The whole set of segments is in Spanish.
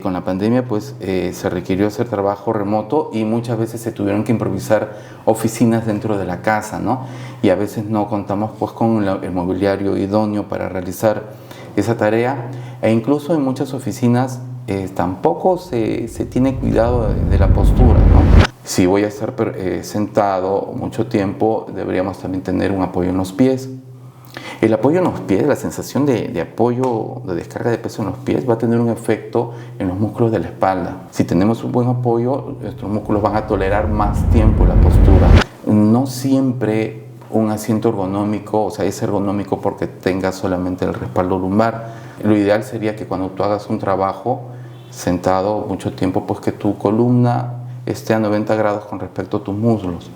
Con la pandemia pues se requirió hacer trabajo remoto y muchas veces se tuvieron que improvisar oficinas dentro de la casa, ¿no? Y a veces no contamos pues con el mobiliario idóneo para realizar esa tarea, e incluso en muchas oficinas tampoco se tiene cuidado de la postura, ¿no? Si voy a estar sentado mucho tiempo, deberíamos también tener un apoyo en los pies. El apoyo en los pies, la sensación de apoyo, de descarga de peso en los pies va a tener un efecto en los músculos de la espalda. Si tenemos un buen apoyo, nuestros músculos van a tolerar más tiempo la postura. No siempre un asiento ergonómico, o sea, es ergonómico porque tenga solamente el respaldo lumbar. Lo ideal sería que cuando tú hagas un trabajo sentado mucho tiempo, pues que tu columna esté a 90 grados con respecto a tus muslos.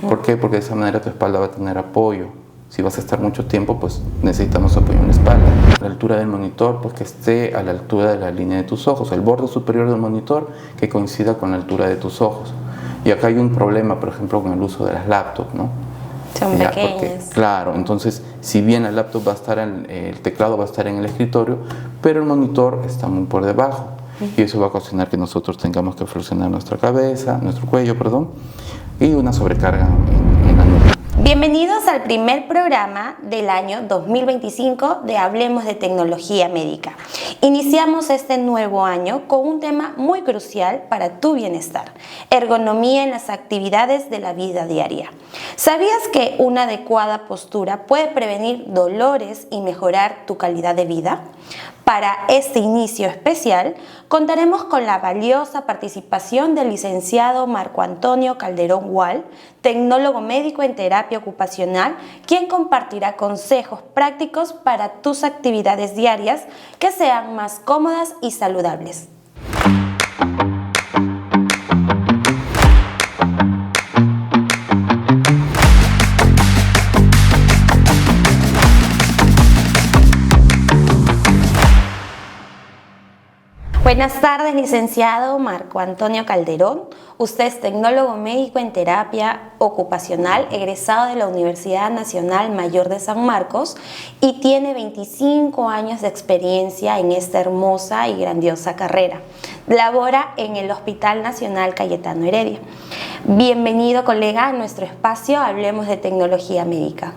¿Por qué? Porque de esa manera tu espalda va a tener apoyo. Si vas a estar mucho tiempo, pues necesitamos apoyo en la espalda. La altura del monitor, pues que esté a la altura de la línea de tus ojos, el borde superior del monitor que coincida con la altura de tus ojos. Y acá hay un problema, por ejemplo, con el uso de las laptops, ¿no? Son pequeñas. Porque, claro, entonces, si bien la laptop va a estar el teclado va a estar en el escritorio, pero el monitor está muy por debajo. Y eso va a ocasionar que nosotros tengamos que flexionar nuestra cabeza, nuestro cuello, perdón, y una sobrecarga en la nuca. Bienvenidos al primer programa del año 2025 de Hablemos de Tecnología Médica. Iniciamos este nuevo año con un tema muy crucial para tu bienestar: ergonomía en las actividades de la vida diaria. ¿Sabías que una adecuada postura puede prevenir dolores y mejorar tu calidad de vida? Para este inicio especial, contaremos con la valiosa participación del licenciado Marco Antonio Calderón Gual, tecnólogo médico en terapia ocupacional, quien compartirá consejos prácticos para tus actividades diarias que sean más cómodas y saludables. Buenas tardes, licenciado Marco Antonio Calderón. Usted es tecnólogo médico en terapia ocupacional, egresado de la Universidad Nacional Mayor de San Marcos y tiene 25 años de experiencia en esta hermosa y grandiosa carrera. Labora en el Hospital Nacional Cayetano Heredia. Bienvenido, colega, a nuestro espacio Hablemos de Tecnología Médica.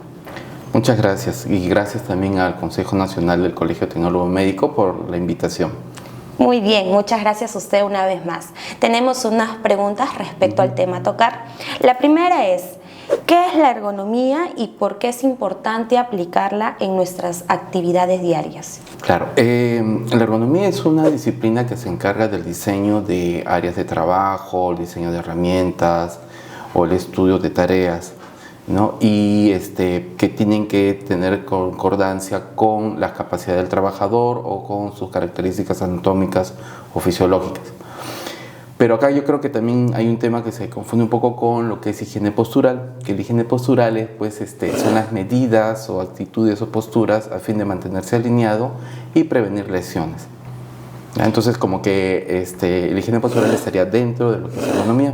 Muchas gracias, y gracias también al Consejo Nacional del Colegio Tecnólogo Médico por la invitación. Muy bien, muchas gracias a usted una vez más. Tenemos unas preguntas respecto al tema a tocar. La primera es: ¿qué es la ergonomía y por qué es importante aplicarla en nuestras actividades diarias? Claro, la ergonomía es una disciplina que se encarga del diseño de áreas de trabajo, el diseño de herramientas o el estudio de tareas, ¿no? Y que tienen que tener concordancia con la capacidad del trabajador o con sus características anatómicas o fisiológicas. Pero acá yo creo que también hay un tema que se confunde un poco con lo que es higiene postural, que la higiene postural es, pues, son las medidas o actitudes o posturas a fin de mantenerse alineado y prevenir lesiones. Entonces, como que la higiene postural estaría dentro de lo que es ergonomía.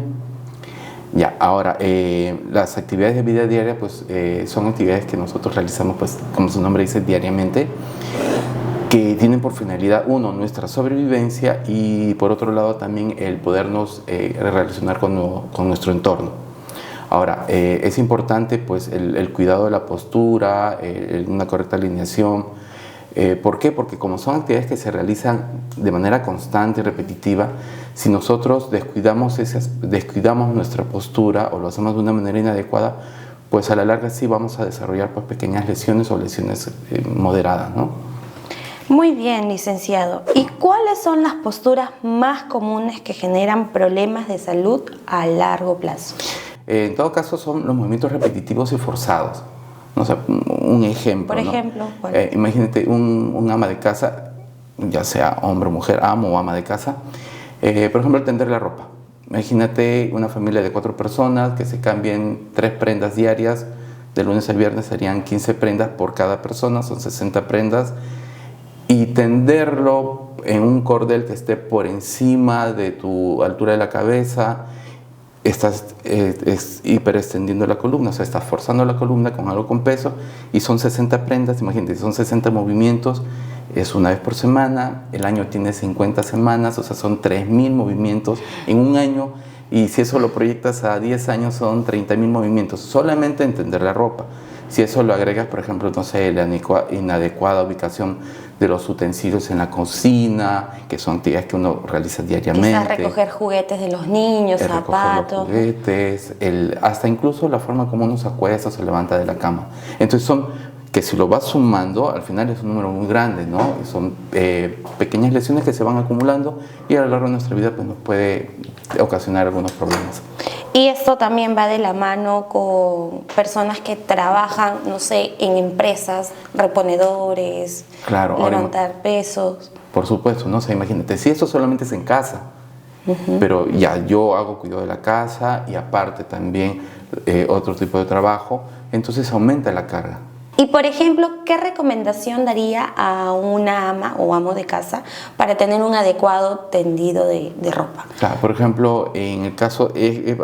Ya, ahora, las actividades de vida diaria pues, son actividades que nosotros realizamos, pues, como su nombre dice, diariamente, que tienen por finalidad, uno, nuestra sobrevivencia, y por otro lado también el podernos relacionar con nuestro entorno. Ahora, es importante pues, el cuidado de la postura, una correcta alineación. ¿Por qué? Porque como son actividades que se realizan de manera constante y repetitiva, si nosotros descuidamos nuestra postura o lo hacemos de una manera inadecuada, pues a la larga sí vamos a desarrollar pues, pequeñas lesiones o lesiones moderadas, ¿no? Muy bien, licenciado. ¿Y cuáles son las posturas más comunes que generan problemas de salud a largo plazo? En todo caso son los movimientos repetitivos y forzados. O sea, un ejemplo, por ejemplo, ¿no? ¿cuál? Imagínate un ama de casa, ya sea hombre o mujer, amo o ama de casa, por ejemplo, el tender la ropa. Imagínate una familia de 4 personas que se cambien 3 prendas diarias, de lunes a viernes serían 15 prendas por cada persona, son 60 prendas, y tenderlo en un cordel que esté por encima de tu altura de la cabeza. Estás hiperextendiendo la columna, o sea, estás forzando la columna con algo con peso, y son 60 prendas, imagínate, son 60 movimientos es una vez por semana, el año tiene 50 semanas, o sea, son 3.000 movimientos en un año, y si eso lo proyectas a 10 años son 30.000 movimientos, solamente en tender la ropa. Si eso lo agregas, por ejemplo, no sé, la inadecuada ubicación de los utensilios en la cocina, que son actividades que uno realiza diariamente. Quizás recoger juguetes de los niños, zapatos. Recoger los juguetes, hasta incluso la forma como uno se acuesta o se levanta de la cama. Entonces son que si lo vas sumando, al final es un número muy grande, ¿no? Son pequeñas lesiones que se van acumulando y a lo largo de nuestra vida pues, nos puede ocasionar algunos problemas. Y esto también va de la mano con personas que trabajan, no sé, en empresas, reponedores, claro, levantar pesos. Por supuesto, ¿no? O sea, imagínate, si eso solamente es en casa, pero ya yo hago cuidado de la casa y aparte también otro tipo de trabajo, entonces aumenta la carga. Y por ejemplo, ¿qué recomendación daría a una ama o amo de casa para tener un adecuado tendido de ropa? Claro, por ejemplo, en el caso,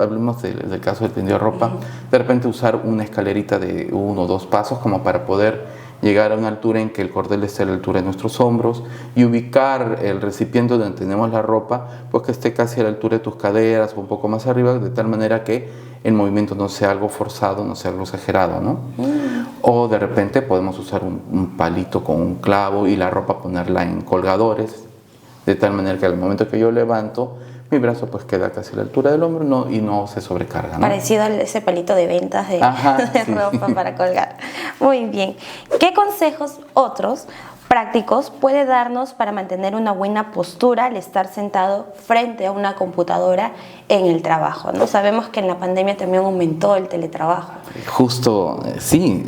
hablemos del caso del tendido de ropa, de repente usar una escalerita de 1 o 2 pasos como para poder llegar a una altura en que el cordel esté a la altura de nuestros hombros y ubicar el recipiente donde tenemos la ropa, pues que esté casi a la altura de tus caderas o un poco más arriba, de tal manera que el movimiento no sea algo forzado, no sea algo exagerado, ¿no? O de repente podemos usar un palito con un clavo y la ropa ponerla en colgadores, de tal manera que al momento que yo levanto, mi brazo pues queda casi a la altura del hombro y no se sobrecarga, ¿no? Parecido a ese palito de ventas de sí. ropa para colgar. Muy bien. ¿Qué consejos otros prácticos puede darnos para mantener una buena postura al estar sentado frente a una computadora en el trabajo, ¿no? Sabemos que en la pandemia también aumentó el teletrabajo. Justo, sí,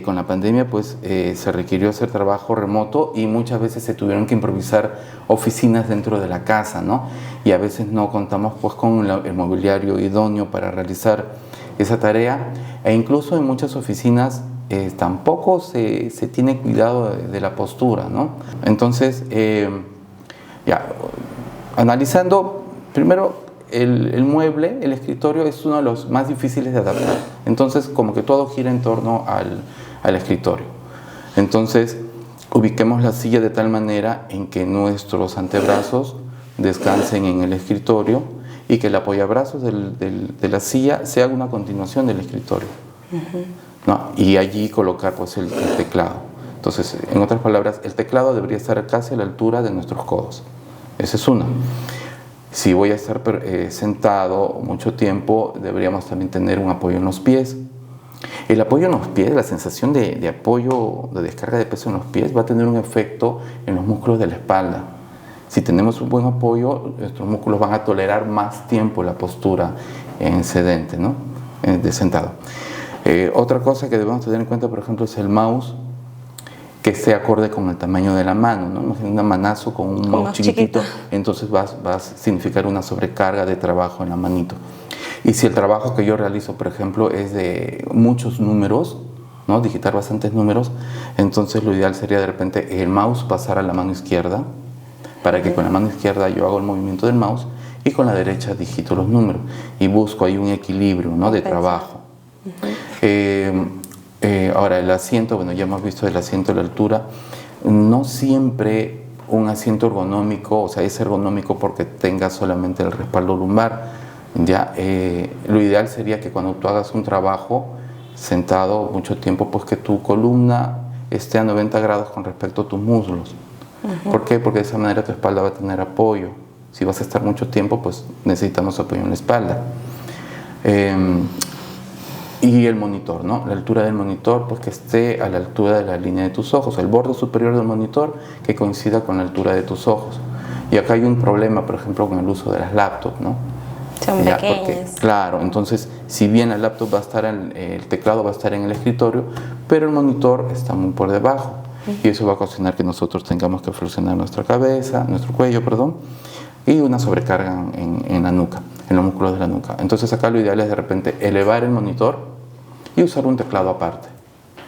con la pandemia pues se requirió hacer trabajo remoto y muchas veces se tuvieron que improvisar oficinas dentro de la casa, ¿no? Y a veces no contamos pues con el mobiliario idóneo para realizar esa tarea e incluso en muchas oficinas tampoco se tiene cuidado de la postura, ¿no? Entonces, analizando, primero, el mueble, el escritorio es uno de los más difíciles de adaptar. Entonces, como que todo gira en torno al escritorio. Entonces, ubiquemos la silla de tal manera en que nuestros antebrazos descansen en el escritorio y que el apoyabrazos de la silla sea una continuación del escritorio. ¿No? Y allí colocar pues, el teclado. Entonces, en otras palabras, el teclado debería estar casi a la altura de nuestros codos. Esa es una. Si voy a estar sentado mucho tiempo, deberíamos también tener un apoyo en los pies. El apoyo en los pies, la sensación de apoyo, de descarga de peso en los pies, va a tener un efecto en los músculos de la espalda. Si tenemos un buen apoyo, nuestros músculos van a tolerar más tiempo la postura en sedente, ¿no? De sentado. Otra cosa que debemos tener en cuenta, por ejemplo, es el mouse, que esté acorde con el tamaño de la mano, ¿no? Un manazo con un mouse chiquitito, entonces va a significar una sobrecarga de trabajo en la manito. Y si el trabajo que yo realizo, por ejemplo, es de muchos números, ¿no? Digitar bastantes números, entonces lo ideal sería de repente el mouse pasar a la mano izquierda, para que con la mano izquierda yo hago el movimiento del mouse y con la derecha digito los números y busco ahí un equilibrio, ¿no? De trabajo. Ahora el asiento, bueno, ya hemos visto el asiento a la altura. No siempre un asiento ergonómico, o sea, es ergonómico porque tenga solamente el respaldo lumbar. Ya, lo ideal sería que cuando tú hagas un trabajo sentado mucho tiempo, pues que tu columna esté a 90 grados con respecto a tus muslos. ¿Por qué? Porque de esa manera tu espalda va a tener apoyo. Si vas a estar mucho tiempo, pues necesitamos apoyo en la espalda. Y el monitor, ¿no? La altura del monitor, pues que esté a la altura de la línea de tus ojos, el borde superior del monitor que coincida con la altura de tus ojos. Y acá hay un problema, por ejemplo, con el uso de las laptops, ¿no? Son pequeñas. Claro, entonces, si bien la laptop va a estar el teclado va a estar en el escritorio, pero el monitor está muy por debajo. Y eso va a ocasionar que nosotros tengamos que flexionar nuestro cuello, y una sobrecarga en la nuca, en los músculos de la nuca. Entonces acá lo ideal es de repente elevar el monitor y usar un teclado aparte.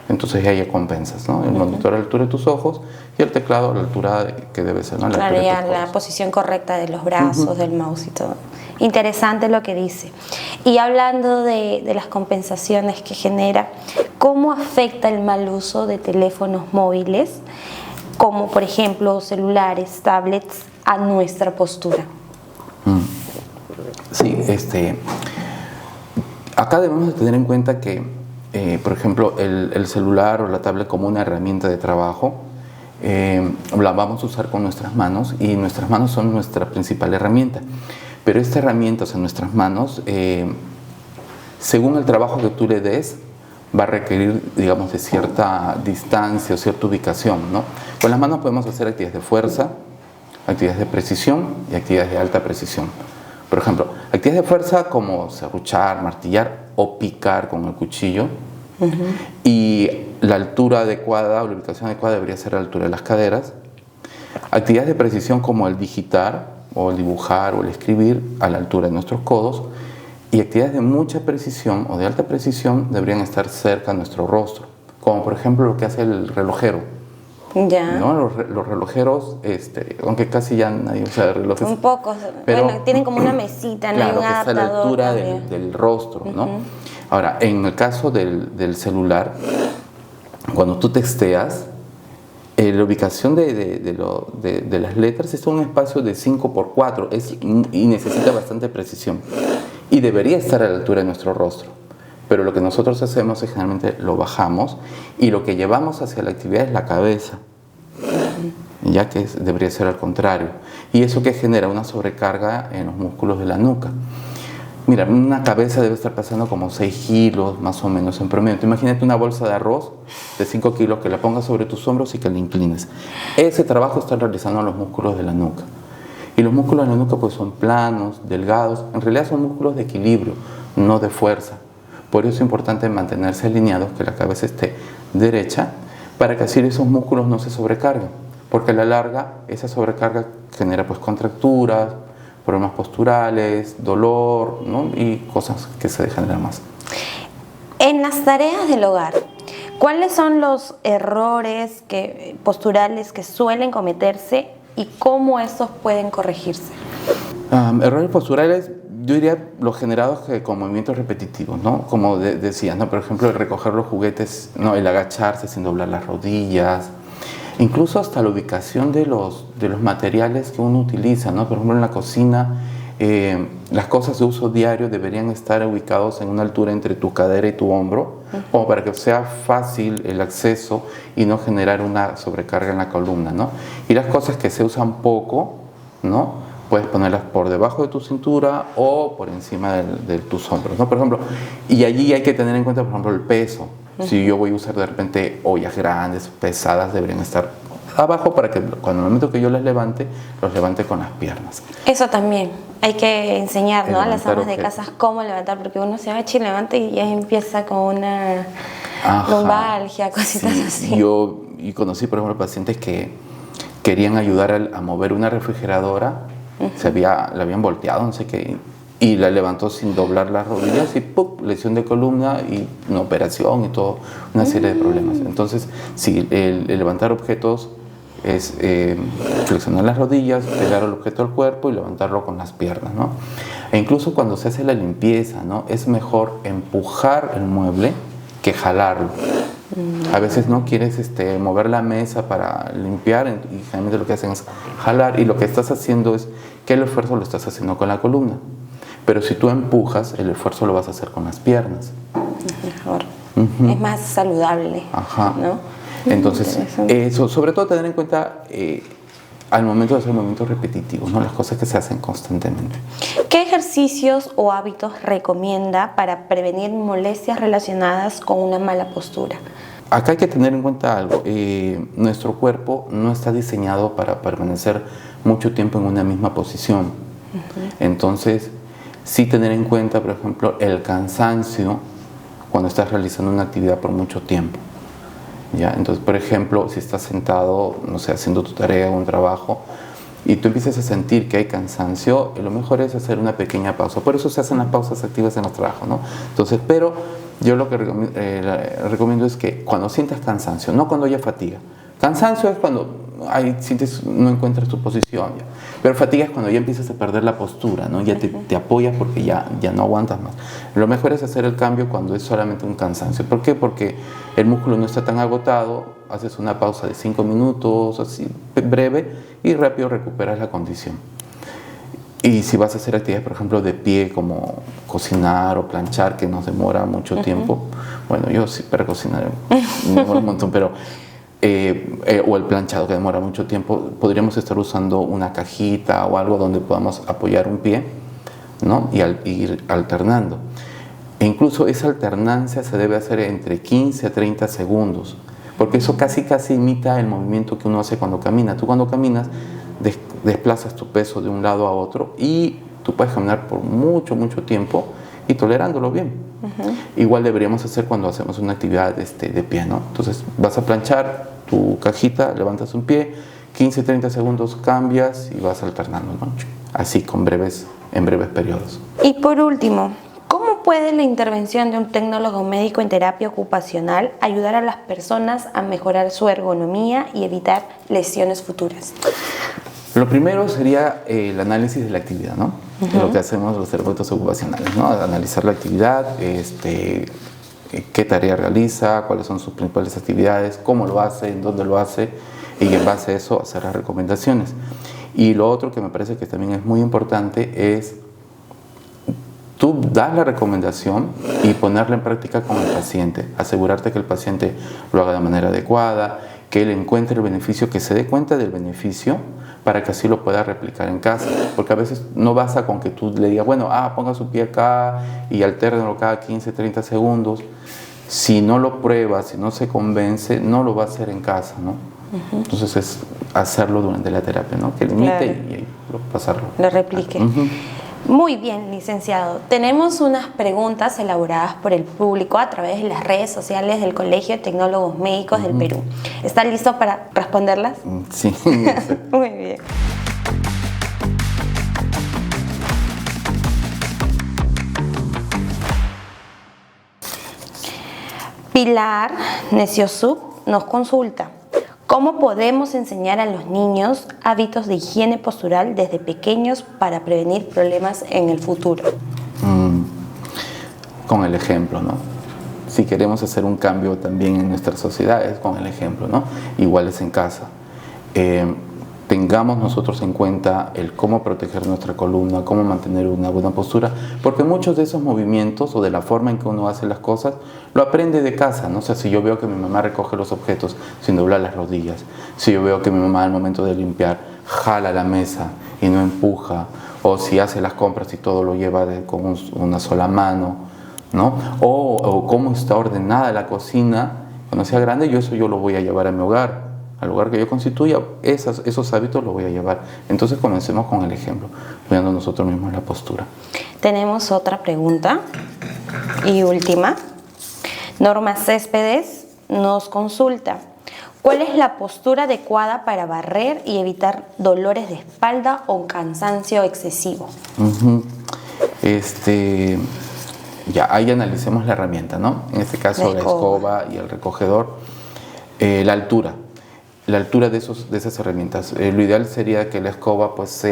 Entonces ya compensas, ¿no? El monitor a la altura de tus ojos y el teclado a la altura que debe ser, ¿no? Claro, ya la posición correcta de los brazos, del mouse y todo. Interesante lo que dice. Y hablando de las compensaciones que genera, ¿cómo afecta el mal uso de teléfonos móviles como por ejemplo celulares, tablets, a nuestra postura. Sí, acá debemos de tener en cuenta que, por ejemplo, el celular o la tablet como una herramienta de trabajo, la vamos a usar con nuestras manos y nuestras manos son nuestra principal herramienta. Pero esta herramienta, o sea, nuestras manos, según el trabajo que tú le des, va a requerir, digamos, de cierta distancia o cierta ubicación, ¿no? Con las manos podemos hacer actividades de fuerza, actividades de precisión y actividades de alta precisión. Por ejemplo, actividades de fuerza como serruchar, martillar o picar con el cuchillo. Y la altura adecuada o la ubicación adecuada debería ser a la altura de las caderas. Actividades de precisión como el digitar o el dibujar o el escribir a la altura de nuestros codos. Y actividades de mucha precisión o de alta precisión deberían estar cerca de nuestro rostro, como por ejemplo lo que hace el relojero. Ya. ¿No? Los relojeros, aunque casi ya nadie usa relojes. Un poco, pero bueno, tienen como una mesita, ¿no? Claro, Un que está a la adaptador altura del rostro, ¿no? Ahora, en el caso del celular, cuando tú texteas, la ubicación de las letras es un espacio de 5×4 y necesita bastante precisión. Y debería estar a la altura de nuestro rostro. Pero lo que nosotros hacemos es generalmente lo bajamos y lo que llevamos hacia la actividad es la cabeza, ya que debería ser al contrario. Y eso que genera una sobrecarga en los músculos de la nuca. Mira, una cabeza debe estar pesando como 6 kilos más o menos en promedio. Tú imagínate una bolsa de arroz de 5 kilos que la pongas sobre tus hombros y que la inclines. Ese trabajo está realizando los músculos de la nuca. Y los músculos de la nuca pues son planos, delgados. En realidad son músculos de equilibrio, no de fuerza. Por eso es importante mantenerse alineados, que la cabeza esté derecha, para que así esos músculos no se sobrecarguen. Porque a la larga esa sobrecarga genera pues contracturas, problemas posturales, dolor, ¿no? Y cosas que se degeneran más. En las tareas del hogar, ¿cuáles son los errores posturales que suelen cometerse y cómo estos pueden corregirse? Errores posturales, yo diría los generados con movimientos repetitivos, ¿no? Como decías, ¿no? Por ejemplo, el recoger los juguetes, ¿no? El agacharse sin doblar las rodillas, incluso hasta la ubicación de los materiales que uno utiliza, ¿no? Por ejemplo, en la cocina, las cosas de uso diario deberían estar ubicados en una altura entre tu cadera y tu hombro, como para que sea fácil el acceso y no generar una sobrecarga en la columna, ¿no? Y las cosas que se usan poco, ¿no? Puedes ponerlas por debajo de tu cintura o por encima de tus hombros, ¿no? Por ejemplo, y allí hay que tener en cuenta, por ejemplo, el peso. Si yo voy a usar de repente ollas grandes, pesadas, deberían estar abajo para que cuando el momento que yo las levante, los levante con las piernas. Eso también hay que enseñar, ¿no? A las amas de casa cómo levantar, porque uno se agacha y levanta y ya empieza con una lumbalgia, cositas así. Yo conocí, por ejemplo, pacientes que querían ayudar a mover una refrigeradora, la habían volteado, no sé qué, y la levantó sin doblar las rodillas y ¡pum! Lesión de columna y una operación y todo, una serie de problemas. Entonces, sí, el levantar objetos es flexionar las rodillas, pegar el objeto al cuerpo y levantarlo con las piernas, ¿no? E incluso cuando se hace la limpieza, ¿no? Es mejor empujar el mueble que jalarlo. A veces no quieres mover la mesa para limpiar y generalmente lo que hacen es jalar y lo que estás haciendo es que el esfuerzo lo estás haciendo con la columna. Pero si tú empujas, el esfuerzo lo vas a hacer con las piernas. Mejor. Es más saludable, ¿no? Entonces, eso, sobre todo tener en cuenta al momento de hacer movimientos repetitivos, ¿no? Las cosas que se hacen constantemente. ¿Qué ejercicios o hábitos recomienda para prevenir molestias relacionadas con una mala postura? Acá hay que tener en cuenta algo. Nuestro cuerpo no está diseñado para permanecer mucho tiempo en una misma posición. Entonces, sí tener en cuenta, por ejemplo, el cansancio cuando estás realizando una actividad por mucho tiempo. ¿Ya? Entonces, por ejemplo, si estás sentado, no sé, haciendo tu tarea o un trabajo y tú empiezas a sentir que hay cansancio, lo mejor es hacer una pequeña pausa. Por eso se hacen las pausas activas en los trabajos, ¿no? Entonces, pero yo lo que recomiendo es que cuando sientas cansancio, no cuando haya fatiga. Cansancio es cuando ahí sientes, no encuentras tu posición. Ya. Pero fatiga es cuando ya empiezas a perder la postura, ¿no? Ya te apoyas porque ya no aguantas más. Lo mejor es hacer el cambio cuando es solamente un cansancio. ¿Por qué? Porque el músculo no está tan agotado, haces una pausa de 5 minutos, así breve, y rápido recuperas la condición. Y si vas a hacer actividades, por ejemplo, de pie, como cocinar o planchar, que nos demora mucho tiempo, bueno, yo sí para cocinar me demora un montón, pero o el planchado, que demora mucho tiempo, podríamos estar usando una cajita o algo donde podamos apoyar un pie, ¿no? Y ir alternando. E incluso esa alternancia se debe hacer entre 15 a 30 segundos, porque eso casi imita el movimiento que uno hace cuando camina. Tú cuando caminas desplazas tu peso de un lado a otro y tú puedes caminar por mucho tiempo y tolerándolo bien. Igual deberíamos hacer cuando hacemos una actividad de pie, ¿no? Entonces vas a planchar tu cajita, levantas un pie, 15-30 segundos cambias y vas alternando, ¿no? Así en breves periodos. Y por último, ¿cómo puede la intervención de un tecnólogo médico en terapia ocupacional ayudar a las personas a mejorar su ergonomía y evitar lesiones futuras? Lo primero sería el análisis de la actividad, ¿no? Lo que hacemos los terapeutas ocupacionales, ¿no? Analizar la actividad, qué tarea realiza, cuáles son sus principales actividades, cómo lo hace, en dónde lo hace, y en base a eso hacer las recomendaciones. Y lo otro que me parece que también es muy importante es tú das la recomendación y ponerla en práctica con el paciente, asegurarte que el paciente lo haga de manera adecuada, que él encuentre el beneficio, que se dé cuenta del beneficio para que así lo pueda replicar en casa, porque a veces no basta con que tú le digas, bueno, ponga su pie acá y altérnelo cada 15-30 segundos. Si no lo prueba, si no se convence, no lo va a hacer en casa, ¿no? Entonces es hacerlo durante la terapia, ¿no? Que limite y pasarlo. Lo replique. Muy bien, licenciado. Tenemos unas preguntas elaboradas por el público a través de las redes sociales del Colegio de Tecnólogos Médicos del Perú. ¿Está listo para responderlas? Sí. Muy bien. Pilar Neciosub nos consulta: ¿cómo podemos enseñar a los niños hábitos de higiene postural desde pequeños para prevenir problemas en el futuro? Con el ejemplo, ¿no? Si queremos hacer un cambio también en nuestras sociedades, con el ejemplo, ¿no? Igual es en casa. Tengamos nosotros en cuenta el cómo proteger nuestra columna, cómo mantener una buena postura, porque muchos de esos movimientos o de la forma en que uno hace las cosas lo aprende de casa, ¿no? O sea, si yo veo que mi mamá recoge los objetos sin doblar las rodillas, si yo veo que mi mamá al momento de limpiar jala la mesa y no empuja, o si hace las compras y todo lo lleva con una sola mano, ¿no? O cómo está ordenada la cocina, cuando sea grande, yo lo voy a llevar a mi hogar. Al lugar que yo constituya, esos hábitos los voy a llevar. Entonces comencemos con el ejemplo, cuidando nosotros mismos la postura. Tenemos otra pregunta y última. Norma Céspedes nos consulta: ¿cuál es la postura adecuada para barrer y evitar dolores de espalda o cansancio excesivo? Ya, ahí analicemos la herramienta, ¿no? En este caso la escoba y el recogedor. La altura de esas herramientas. Lo ideal sería que la escoba pues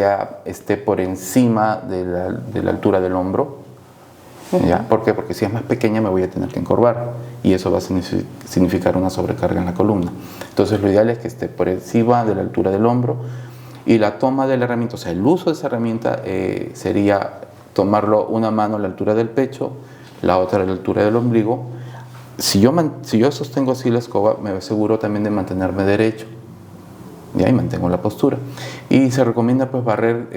esté por encima de la altura del hombro. ¿Ya? ¿Por qué? Porque si es más pequeña me voy a tener que encorvar y eso va a significar una sobrecarga en la columna. Entonces lo ideal es que esté por encima de la altura del hombro, y la toma de la herramienta, o sea, el uso de esa herramienta sería tomarlo una mano a la altura del pecho, la otra a la altura del ombligo. Si yo sostengo así la escoba, me aseguro también de mantenerme derecho. Y ahí mantengo la postura. Y se recomienda pues barrer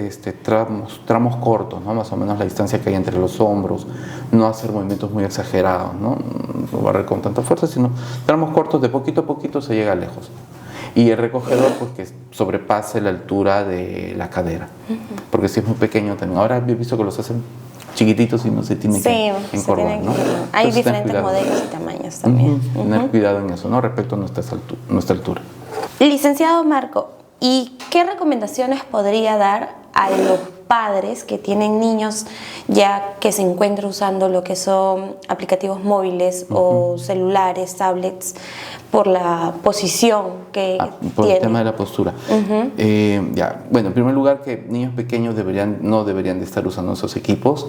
tramos cortos, ¿no? Más o menos la distancia que hay entre los hombros, no hacer movimientos muy exagerados, ¿no? No barrer con tanta fuerza, sino tramos cortos, de poquito a poquito se llega lejos. Y el recogedor pues que sobrepase la altura de la cadera, porque si es muy pequeño también. Ahora he visto que los hacen chiquititos y no se tiene que encorvar, ¿no? Hay diferentes modelos y tamaños también. Tener cuidado en eso, ¿no? Respecto a nuestra altura. Licenciado Marco, ¿y qué recomendaciones podría dar a los padres que tienen niños ya que se encuentran usando lo que son aplicativos móviles o celulares, tablets, por la posición que por tienen. el tema de la postura. Bueno, en primer lugar, que niños pequeños no deberían de estar usando esos equipos,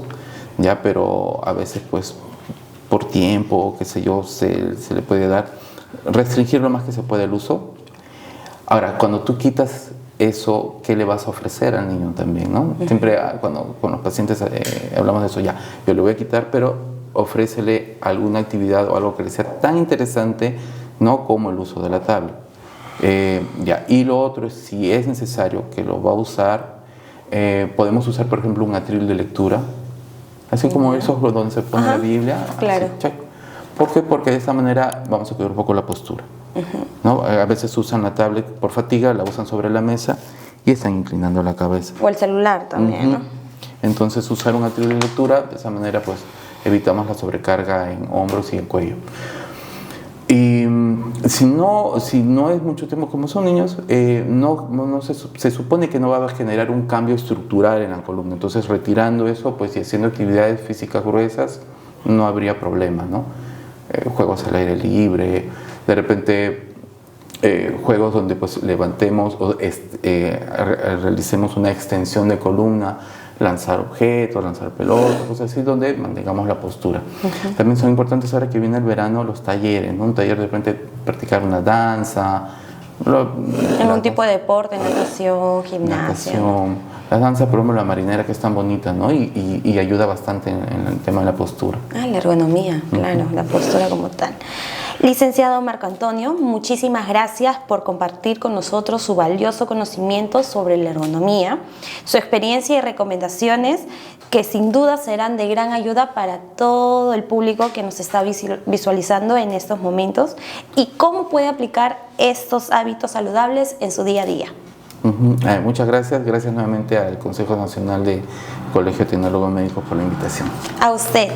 ya, pero a veces pues por tiempo, qué sé yo, se le puede dar, restringir lo más que se puede el uso. Ahora, cuando tú quitas eso, ¿qué le vas a ofrecer al niño también, no? Siempre cuando con los pacientes hablamos de eso, ya, yo le voy a quitar, pero ofrécele alguna actividad o algo que le sea tan interesante, no como el uso de la tablet. Y lo otro es, si es necesario que lo va a usar, podemos usar, por ejemplo, un atril de lectura, así como esos donde se pone la Biblia. Claro. Así, ¿por qué? Porque de esta manera vamos a cuidar un poco la postura. ¿No? A veces usan la tablet por fatiga, la usan sobre la mesa y están inclinando la cabeza. O el celular también, ¿no? Entonces, usar un atril de lectura, de esa manera pues evitamos la sobrecarga en hombros y en cuello. Y si no es mucho tiempo, como son niños, se supone que no va a generar un cambio estructural en la columna. Entonces, retirando eso, pues y haciendo actividades físicas gruesas, no habría problema, ¿no? Juegos al aire libre, de repente juegos donde pues levantemos o realicemos una extensión de columna, lanzar objetos, lanzar pelotas, cosas así, donde mantengamos la postura. También son importantes ahora que viene el verano los talleres, ¿no? Un taller de repente practicar una danza, algún tipo de deporte, natación, gimnasia. La danza, por ejemplo, la marinera, que es tan bonita, ¿no? Y ayuda bastante en el tema de la postura. La ergonomía, claro, la postura como tal. Licenciado Marco Antonio, muchísimas gracias por compartir con nosotros su valioso conocimiento sobre la ergonomía, su experiencia y recomendaciones que sin duda serán de gran ayuda para todo el público que nos está visualizando en estos momentos y cómo puede aplicar estos hábitos saludables en su día a día. Muchas gracias. Gracias nuevamente al Consejo Nacional de Colegio de Tecnólogos Médicos por la invitación. A usted.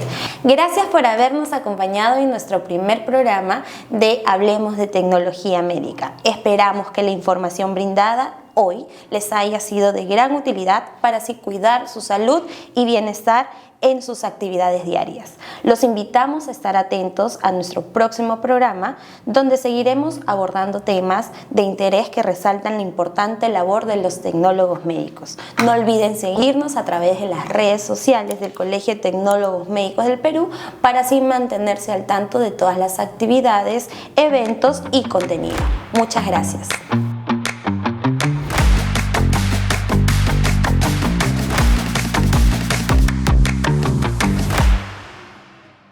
Gracias por habernos acompañado en nuestro primer programa de Hablemos de Tecnología Médica. Esperamos que la información brindada hoy les haya sido de gran utilidad para así cuidar su salud y bienestar en sus actividades diarias. Los invitamos a estar atentos a nuestro próximo programa, donde seguiremos abordando temas de interés que resaltan la importante labor de los tecnólogos médicos. No olviden seguirnos a través de las redes sociales del Colegio de Tecnólogos Médicos del Perú para así mantenerse al tanto de todas las actividades, eventos y contenido. Muchas gracias.